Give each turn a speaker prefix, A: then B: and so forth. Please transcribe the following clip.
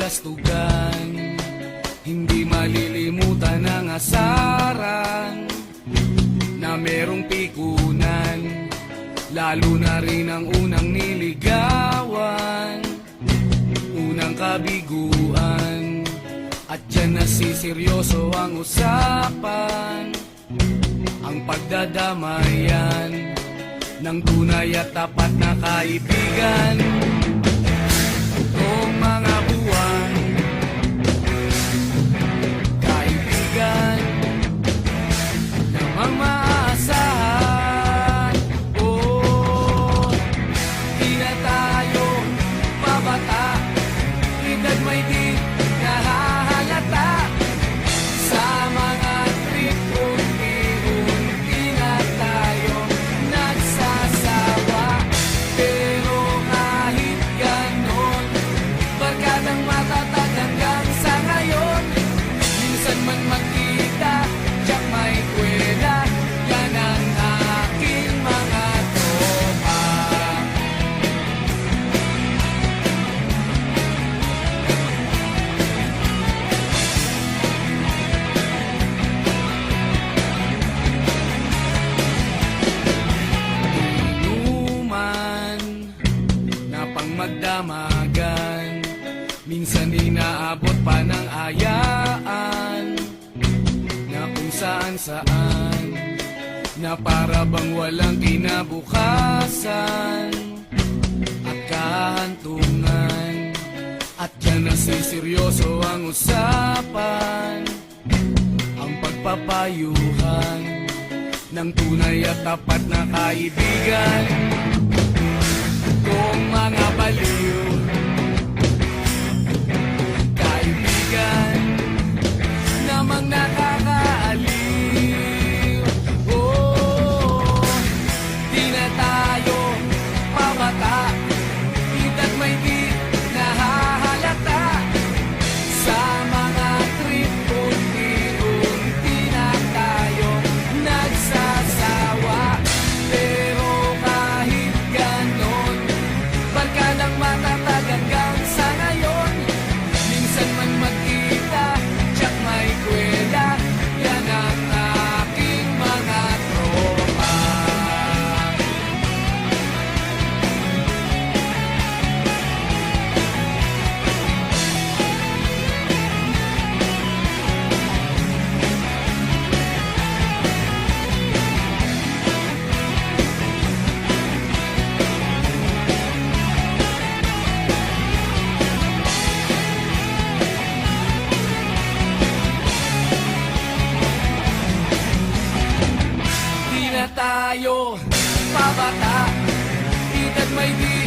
A: kabalastugan. Hindi malilimutan ang asaran na merong pikunan, lalo na rin ang unang niligawan, unang kabiguan. At dyan nasiseryoso ang usapan, ang pagdadamayan ng tunay at tapat na kaibigan. Noong mga buwan, kaibigan namang maaasahan. Oh, di na tayo babata, edad may di nahahalata. Sa mga trip, unti-unti na tayo nagsasawa. Pero kahit ganon, barkadang matatag hanggang sa ngayon. Minsan man magkita, tiyak may kwela, yan ang aking mga tropa. Inuman na pang magdamagan, minsan inaabot pa ng ayaan, na kung saan-saan, na para bang walang kinabukasan at kahantungan. At dyan nasiseryoso ang usapan, ang pagpapayuhan ng tunay at tapat na kaibigan. Kung mga baliw, kaibigan namang nakakaaliw. Oh, di na tayo pabata, edad may di nahahalata. Sa mga trip, unti-unti na tayo nagsasawa. Pero kahit ganon, barkadang matatag hanggang sa ngayon. Minsan man magkita, tiyak may kwela, yan ang aking mga tropa. Di na tayo pabata, edad may di